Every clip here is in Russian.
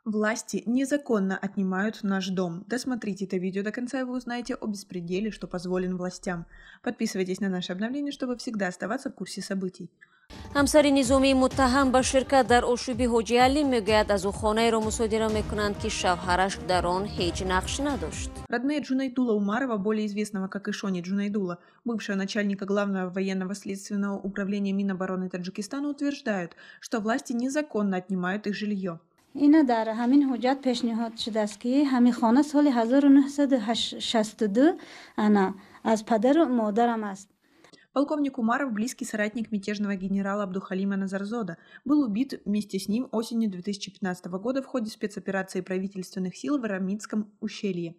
Власти незаконно отнимают наш дом. Досмотрите это видео до конца, и вы узнаете о беспределе, что позволен властям. Подписывайтесь на наши обновления, чтобы всегда оставаться в курсе событий. ҳамсари низомии муттаҳам ба ширкат дар ошӯби ҳоҷи алӣ мегӯяд аз ӯ хонаеро мусодира мекунанд ки шавҳараш дар он ҳеҷ нақш надошт. Родные Джунайдула Умарова, более известного как Ишони Джунайдула, бывшего начальника Главного военного следственного управления Минобороны Таджикистана, утверждают, что власти незаконно отнимают их жилье. ина дар ҳамин ҳуҷҷат пешниҳод шудааст ки ҳамин хона соли 1962 ана аз падару модарам аст. Полковник Умаров, близкий соратник мятежного генерала Абдухалима Назарзода, был убит вместе с ним осенью 2015 года в ходе спецоперации правительственных сил в Арамитском ущелье.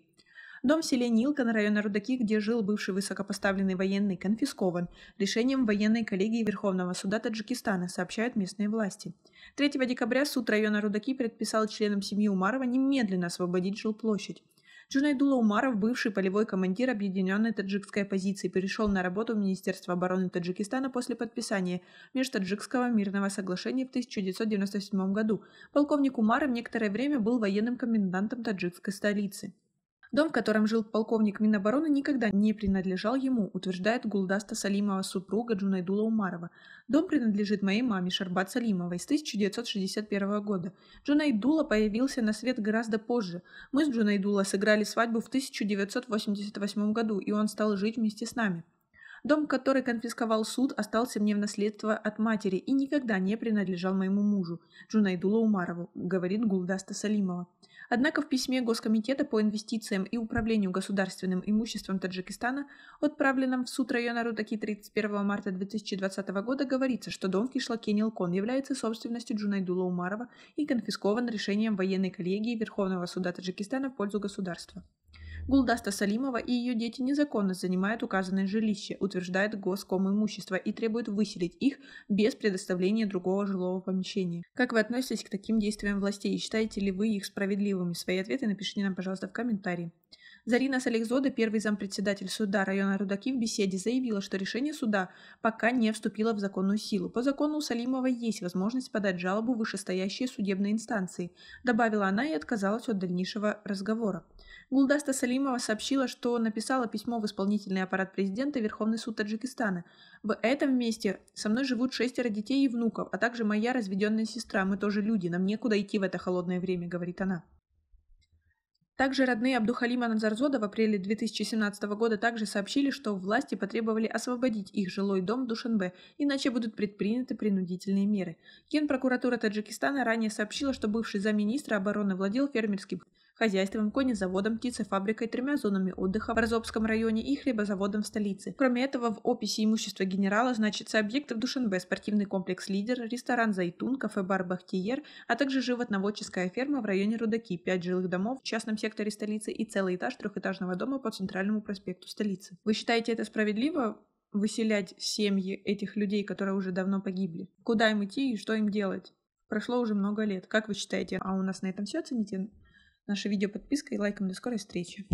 Дом в селе Нилка на районе Рудаки, где жил бывший высокопоставленный военный, конфискован решением военной коллегии Верховного суда Таджикистана, сообщают местные власти. 3 декабря суд района Рудаки предписал членам семьи Умарова немедленно освободить жилплощадь. Джунайдула Умаров, бывший полевой командир объединенной таджикской оппозиции, перешел на работу в Министерство обороны Таджикистана после подписания Межтаджикского мирного соглашения в 1997 году. Полковник Умаров некоторое время был военным комендантом таджикской столицы. Дом, в котором жил полковник Минобороны, никогда не принадлежал ему, утверждает Гулдаста Салимова, супруга Джунайдула Умарова. Дом принадлежит моей маме Шарбат Салимовой с 1961 года. Джунайдула появился на свет гораздо позже. Мы с Джунайдула сыграли свадьбу в 1988 году, и он стал жить вместе с нами. Дом, который конфисковал суд, остался мне в наследство от матери и никогда не принадлежал моему мужу, Джунайдула Умарову, говорит Гулдаста Салимова. Однако в письме Госкомитета по инвестициям и управлению государственным имуществом Таджикистана, отправленном в суд района Рудаки 31 марта 2020 года, говорится, что дом в кишлаке Нилкон является собственностью Джунайдула Умарова и конфискован решением военной коллегии Верховного суда Таджикистана в пользу государства. Гулдаста Салимова и ее дети незаконно занимают указанное жилище, утверждает Госкомимущество, и требует выселить их без предоставления другого жилого помещения. Как вы относитесь к таким действиям властей? Считаете ли вы их справедливыми? Свои ответы напишите нам, пожалуйста, в комментарии. Зарина Салихзода, первый зампредседатель суда района Рудаки, в беседе заявила, что решение суда пока не вступило в законную силу. По закону у Салимова есть возможность подать жалобу в вышестоящие судебные инстанции, добавила она и отказалась от дальнейшего разговора. Гулдаста Салимова сообщила, что написала письмо в исполнительный аппарат президента и Верховный суд Таджикистана. В этом месте со мной живут 6 детей и внуков, а также моя разведенная сестра. Мы тоже люди, нам некуда идти в это холодное время, говорит она. Также родные Абдухалима Назарзода в апреле 2017 года также сообщили, что власти потребовали освободить их жилой дом в Душанбе, иначе будут предприняты принудительные меры. Генпрокуратура Таджикистана ранее сообщила, что бывший замминистра обороны владел фермерским хозяйством, конезаводом, птицефабрикой, 3 зонами отдыха в Разобском районе и хлебозаводом в столице. Кроме этого, в описи имущества генерала значатся объекты в Душанбе, спортивный комплекс «Лидер», ресторан «Зайтун», кафе-бар «Бахтиер», а также животноводческая ферма в районе Рудаки, 5 жилых домов в частном секторе столицы и целый этаж трехэтажного дома по центральному проспекту столицы. Вы считаете это справедливо? Выселять семьи этих людей, которые уже давно погибли? Куда им идти и что им делать? Прошло уже много лет. Как вы считаете? А у нас на этом все. Оцените наше видео подпиской и лайком. До скорой встречи.